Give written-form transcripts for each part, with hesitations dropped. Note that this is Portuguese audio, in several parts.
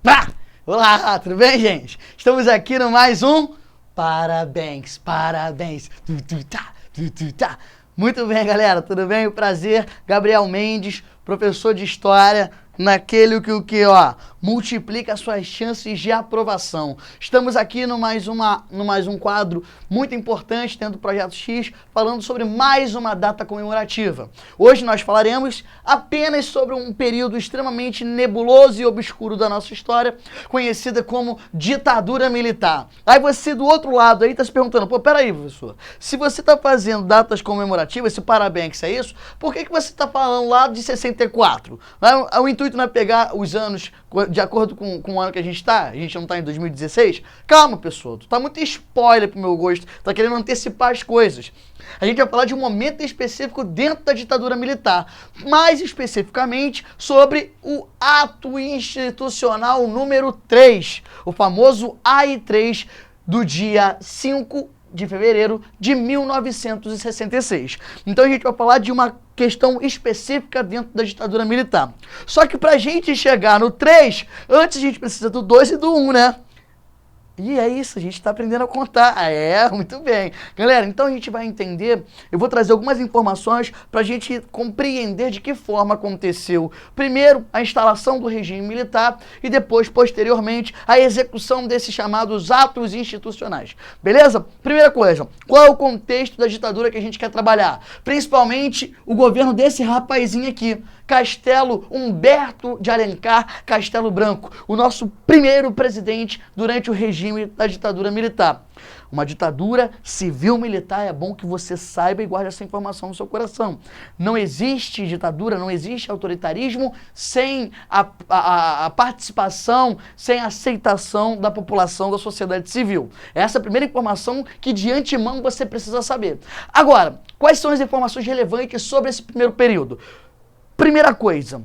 Pá! Olá, tudo bem, gente? Estamos aqui no mais um Parabéns, parabéns. Tá. Muito bem, galera, tudo bem? O prazer, Gabriel Mendes, professor de História, naquele que multiplica suas chances de aprovação. Estamos aqui no mais um quadro muito importante dentro do Projeto X, falando sobre mais uma data comemorativa. Hoje nós falaremos apenas sobre um período extremamente nebuloso e obscuro da nossa história, conhecida como ditadura militar. Aí você do outro lado aí está se perguntando, pô, peraí, professor, se você está fazendo datas comemorativas, esse parabéns, é isso, por que você está falando lá de 64? O intuito não é pegar os anos de acordo com o ano que a gente não está em 2016? Calma, pessoal, tu tá muito spoiler pro meu gosto, tá querendo antecipar as coisas. A gente vai falar de um momento específico dentro da ditadura militar, mais especificamente sobre o ato institucional número 3, o famoso AI-3 do dia 5 de fevereiro de 1966. Então a gente vai falar de uma questão específica dentro da ditadura militar. Só que pra gente chegar no 3, antes a gente precisa do 2 e do 1, né? E é isso, a gente está aprendendo a contar. Muito bem. Galera, então a gente vai entender, eu vou trazer algumas informações para a gente compreender de que forma aconteceu, primeiro, a instalação do regime militar e depois, posteriormente, a execução desses chamados atos institucionais. Beleza? Primeira coisa, qual é o contexto da ditadura que a gente quer trabalhar? Principalmente o governo desse rapazinho aqui, Castelo Humberto de Alencar Castelo Branco, o nosso primeiro presidente durante o regime da ditadura militar. Uma ditadura civil-militar, é bom que você saiba e guarde essa informação no seu coração. Não existe ditadura, não existe autoritarismo sem a participação, sem a aceitação da população, da sociedade civil. Essa é a primeira informação que de antemão você precisa saber. Agora, quais são as informações relevantes sobre esse primeiro período? Primeira coisa,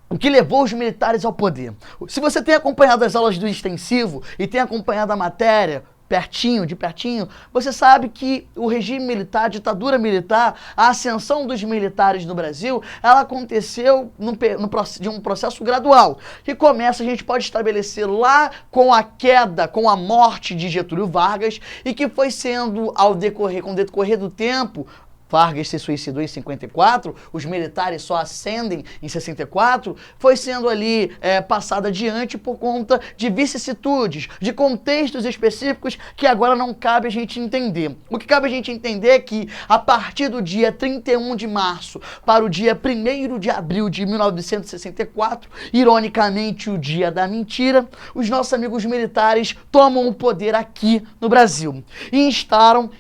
o que levou os militares ao poder. Se você tem acompanhado as aulas do extensivo e tem acompanhado a matéria de pertinho, você sabe que o regime militar, a ditadura militar, a ascensão dos militares no Brasil, ela aconteceu de um processo gradual, que começa, a gente pode estabelecer lá com a queda, com a morte de Getúlio Vargas, e que foi sendo, com o decorrer do tempo, Vargas se suicidou em 54, os militares só ascendem em 64, foi sendo ali passado adiante por conta de vicissitudes, de contextos específicos que agora não cabe a gente entender. O que cabe a gente entender é que a partir do dia 31 de março para o dia 1º de abril de 1964, ironicamente o dia da mentira, os nossos amigos militares tomam o poder aqui no Brasil e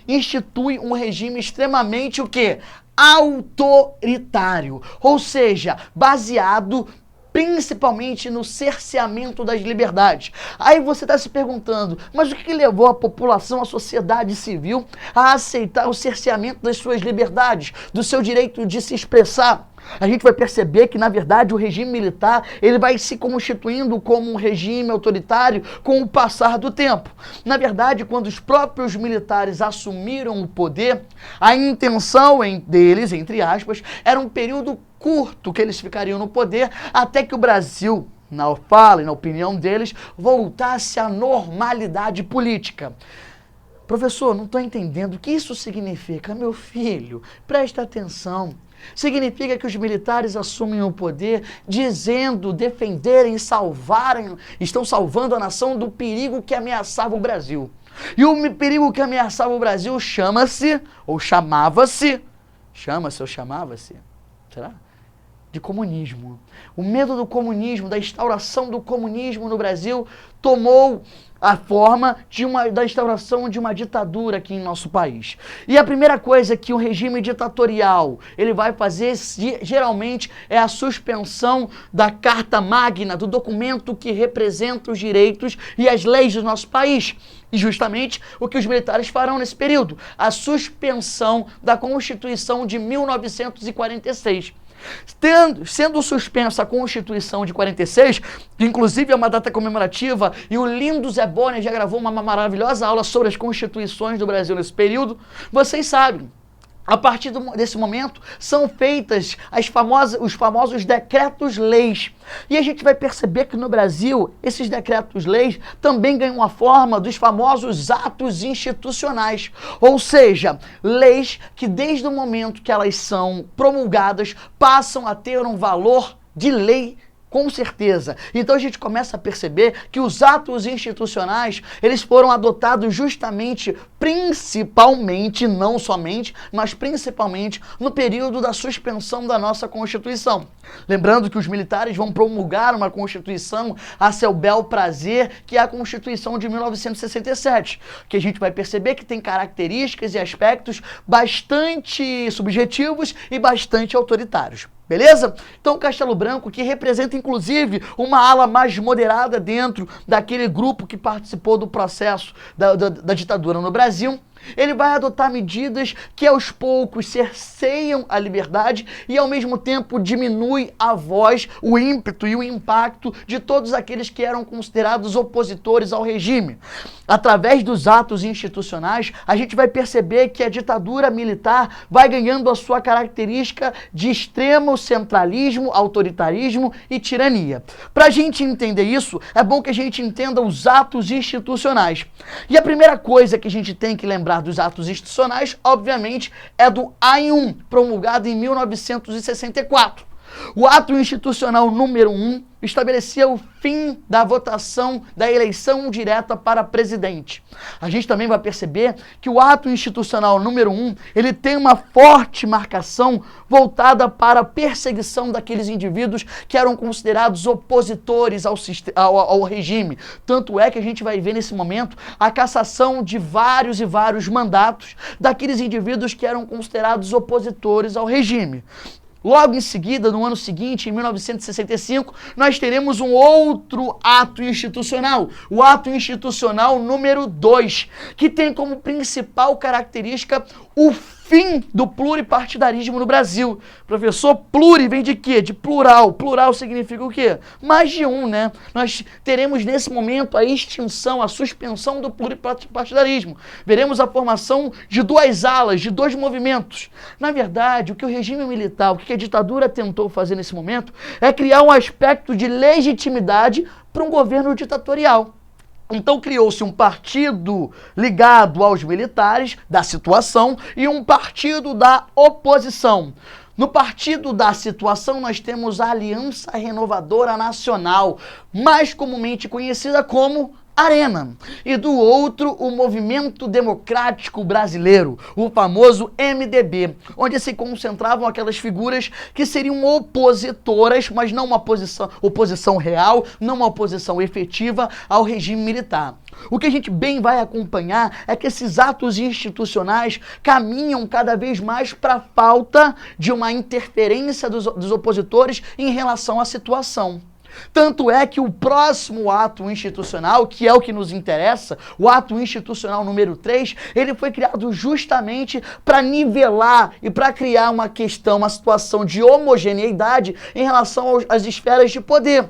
instituem um regime extremamente o quê? Autoritário, ou seja, baseado principalmente no cerceamento das liberdades. Aí você está se perguntando, mas o que levou a população, a sociedade civil a aceitar o cerceamento das suas liberdades, do seu direito de se expressar? A gente vai perceber que, na verdade, o regime militar ele vai se constituindo como um regime autoritário com o passar do tempo. Na verdade, quando os próprios militares assumiram o poder, a intenção deles, entre aspas, era um período curto que eles ficariam no poder até que o Brasil, na fala e na opinião deles, voltasse à normalidade política. Professor, não estou entendendo o que isso significa. Meu filho, presta atenção. Significa que os militares assumem o poder dizendo, defenderem, estão salvando a nação do perigo que ameaçava o Brasil. E o perigo que ameaçava o Brasil chama-se, será? De comunismo. O medo do comunismo, da instauração do comunismo no Brasil, tomou a forma da instauração de uma ditadura aqui em nosso país. E a primeira coisa que o regime ditatorial ele vai fazer, geralmente, é a suspensão da Carta Magna, do documento que representa os direitos e as leis do nosso país. E justamente o que os militares farão nesse período, a suspensão da Constituição de 1946. Sendo suspensa a Constituição de 46, que inclusive é uma data comemorativa, e o lindo Zé Bonner já gravou uma maravilhosa aula sobre as constituições do Brasil nesse período, vocês sabem A partir desse momento, são feitas os famosos decretos-leis. E a gente vai perceber que no Brasil, esses decretos-leis também ganham a forma dos famosos atos institucionais. Ou seja, leis que desde o momento que elas são promulgadas, passam a ter um valor de lei. Com certeza. Então a gente começa a perceber que os atos institucionais, eles foram adotados justamente, principalmente, não somente, mas principalmente no período da suspensão da nossa Constituição. Lembrando que os militares vão promulgar uma Constituição a seu bel prazer, que é a Constituição de 1967, que a gente vai perceber que tem características e aspectos bastante subjetivos e bastante autoritários. Beleza? Então, Castelo Branco, que representa inclusive uma ala mais moderada dentro daquele grupo que participou do processo da ditadura no Brasil, ele vai adotar medidas que aos poucos cerceiam a liberdade e ao mesmo tempo diminui a voz, o ímpeto e o impacto de todos aqueles que eram considerados opositores ao regime. Através dos atos institucionais, a gente vai perceber que a ditadura militar vai ganhando a sua característica de extremo centralismo, autoritarismo e tirania. Para a gente entender isso, é bom que a gente entenda os atos institucionais. E a primeira coisa que a gente tem que lembrar dos atos institucionais, obviamente, é do AI-1, promulgado em 1964. O ato institucional número 1 estabelecia o fim da votação da eleição direta para presidente. A gente também vai perceber que o ato institucional número 1, ele tem uma forte marcação voltada para a perseguição daqueles indivíduos que eram considerados opositores ao regime. Tanto é que a gente vai ver nesse momento a cassação de vários e vários mandatos daqueles indivíduos que eram considerados opositores ao regime. Logo em seguida, no ano seguinte, em 1965, nós teremos um outro ato institucional, o ato institucional número 2, que tem como principal característica o fim do pluripartidarismo no Brasil. Professor, pluri vem de quê? De plural. Plural significa o quê? Mais de um, né? Nós teremos nesse momento a extinção, a suspensão do pluripartidarismo. Veremos a formação de duas alas, de dois movimentos. Na verdade, o que o regime militar, o que a ditadura tentou fazer nesse momento é criar um aspecto de legitimidade para um governo ditatorial. Então criou-se um partido ligado aos militares da situação e um partido da oposição. No partido da situação nós temos a Aliança Renovadora Nacional, mais comumente conhecida como Arena, e do outro o Movimento Democrático Brasileiro, o famoso MDB, onde se concentravam aquelas figuras que seriam opositoras, mas não uma oposição real, não uma oposição efetiva ao regime militar. O que a gente bem vai acompanhar é que esses atos institucionais caminham cada vez mais para a falta de uma interferência dos opositores em relação à situação. Tanto é que o próximo ato institucional, que é o que nos interessa, o ato institucional número 3, ele foi criado justamente para nivelar e para criar uma questão, uma situação de homogeneidade em relação às esferas de poder.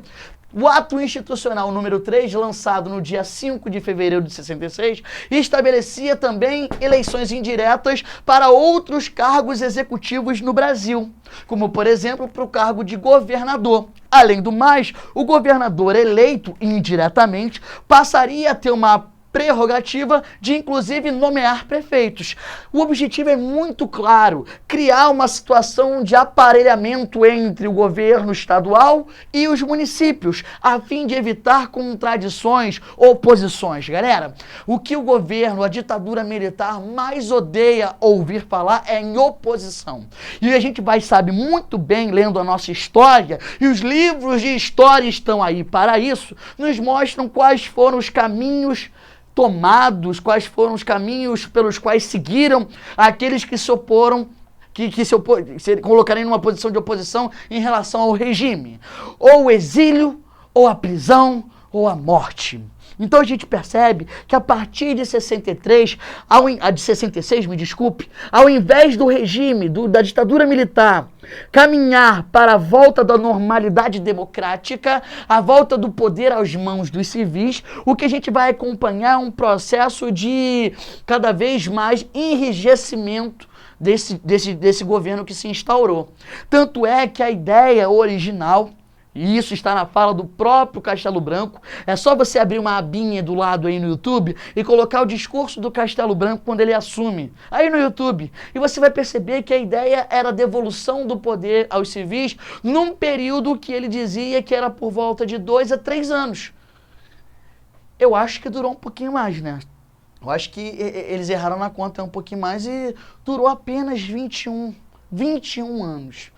O ato institucional número 3, lançado no dia 5 de fevereiro de 66, estabelecia também eleições indiretas para outros cargos executivos no Brasil, como, por exemplo, para o cargo de governador. Além do mais, o governador eleito indiretamente passaria a ter uma prerrogativa de, inclusive, nomear prefeitos. O objetivo é muito claro, criar uma situação de aparelhamento entre o governo estadual e os municípios, a fim de evitar contradições, oposições. Galera, o que o governo, a ditadura militar mais odeia ouvir falar é em oposição. E a gente sabe muito bem, lendo a nossa história, e os livros de história estão aí para isso, nos mostram quais foram os caminhos tomados, quais foram os caminhos pelos quais seguiram aqueles que se oporam, se colocarem numa posição de oposição em relação ao regime. Ou o exílio, ou a prisão, ou a morte. Então a gente percebe que a partir de 66, ao invés do regime, da ditadura militar, caminhar para a volta da normalidade democrática, a volta do poder às mãos dos civis, o que a gente vai acompanhar é um processo de cada vez mais enrijecimento desse governo que se instaurou. Tanto é que a ideia original, e isso está na fala do próprio Castelo Branco, é só você abrir uma abinha do lado aí no YouTube e colocar o discurso do Castelo Branco quando ele assume, aí no YouTube, e você vai perceber que a ideia era a devolução do poder aos civis num período que ele dizia que era por volta de 2 a 3 anos. Eu acho que durou um pouquinho mais, né? Eu acho que eles erraram na conta um pouquinho mais e durou apenas 21 anos.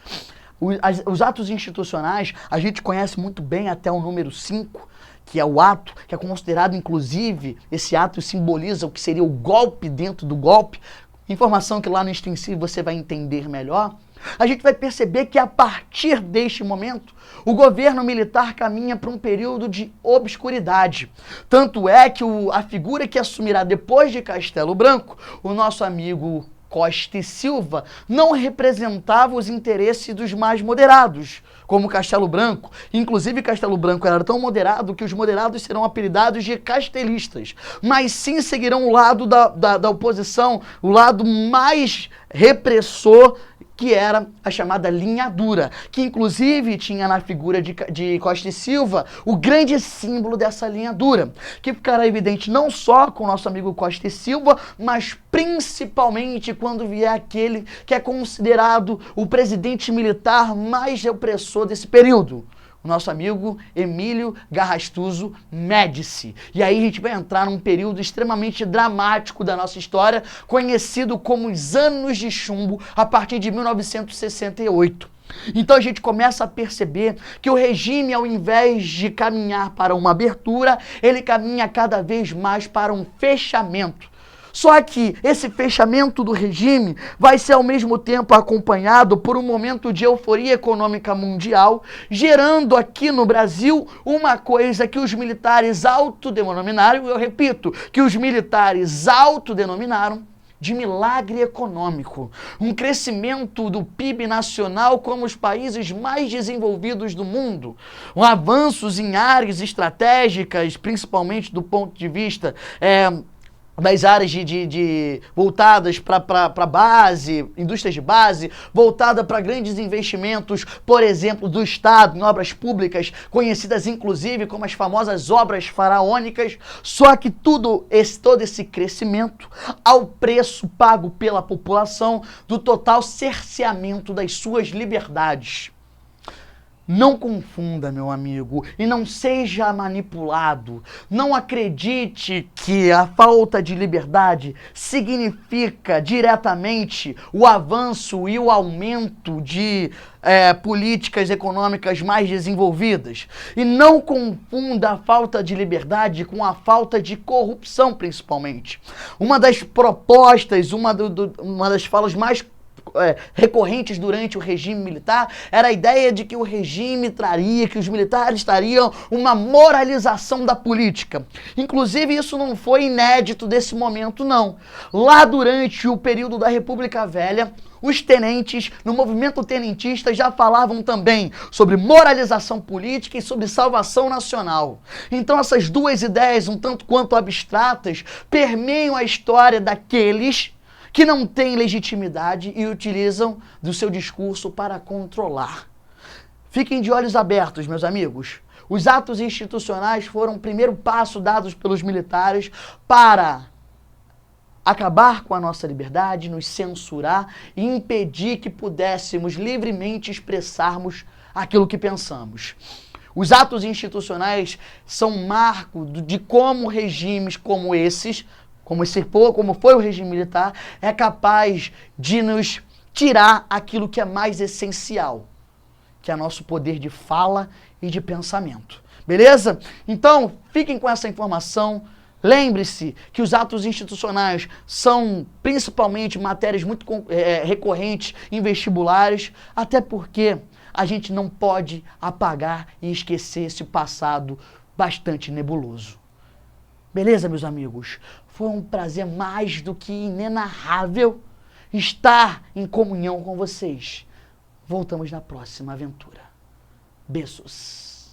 Os atos institucionais, a gente conhece muito bem até o número 5, que é o ato, que é considerado, inclusive, esse ato simboliza o que seria o golpe dentro do golpe, informação que lá no extensivo você vai entender melhor. A gente vai perceber que a partir deste momento, o governo militar caminha para um período de obscuridade. Tanto é que a figura que assumirá depois de Castelo Branco, o nosso amigo Costa e Silva, não representava os interesses dos mais moderados, como Castelo Branco. Inclusive, Castelo Branco era tão moderado que os moderados serão apelidados de castelistas, mas sim seguirão o lado da oposição, o lado mais repressor, que era a chamada linha dura, que inclusive tinha na figura de Costa e Silva o grande símbolo dessa linha dura, que ficará evidente não só com o nosso amigo Costa e Silva, mas principalmente quando vier aquele que é considerado o presidente militar mais opressor desse período, o nosso amigo Emílio Garrastazu Médici. E aí a gente vai entrar num período extremamente dramático da nossa história, conhecido como os Anos de Chumbo, a partir de 1968. Então a gente começa a perceber que o regime, ao invés de caminhar para uma abertura, ele caminha cada vez mais para um fechamento. Só que esse fechamento do regime vai ser ao mesmo tempo acompanhado por um momento de euforia econômica mundial, gerando aqui no Brasil uma coisa que os militares autodenominaram, eu repito, que os militares autodenominaram de milagre econômico. Um crescimento do PIB nacional como os países mais desenvolvidos do mundo. Avanços em áreas estratégicas, principalmente do ponto de vista das áreas voltadas para base, indústrias de base, voltada para grandes investimentos, por exemplo, do Estado, em obras públicas, conhecidas inclusive como as famosas obras faraônicas, só que todo esse crescimento ao preço pago pela população do total cerceamento das suas liberdades. Não confunda, meu amigo, e não seja manipulado. Não acredite que a falta de liberdade significa diretamente o avanço e o aumento de políticas econômicas mais desenvolvidas. E não confunda a falta de liberdade com a falta de corrupção, principalmente. Uma das propostas, uma das falas mais recorrentes durante o regime militar era a ideia de que o regime traria, que os militares trariam uma moralização da política. Inclusive, isso não foi inédito desse momento, não. Lá durante o período da República Velha, os tenentes, no movimento tenentista, já falavam também sobre moralização política e sobre salvação nacional. Então essas duas ideias, um tanto quanto abstratas, permeiam a história daqueles que não têm legitimidade e utilizam do seu discurso para controlar. Fiquem de olhos abertos, meus amigos. Os atos institucionais foram o primeiro passo dados pelos militares para acabar com a nossa liberdade, nos censurar e impedir que pudéssemos livremente expressarmos aquilo que pensamos. Os atos institucionais são um marco de como regimes como esses, como foi o regime militar, é capaz de nos tirar aquilo que é mais essencial, que é nosso poder de fala e de pensamento. Beleza? Então, fiquem com essa informação. Lembre-se que os atos institucionais são principalmente matérias muito recorrentes em vestibulares, até porque a gente não pode apagar e esquecer esse passado bastante nebuloso. Beleza, meus amigos? Foi um prazer mais do que inenarrável estar em comunhão com vocês. Voltamos na próxima aventura. Beijos.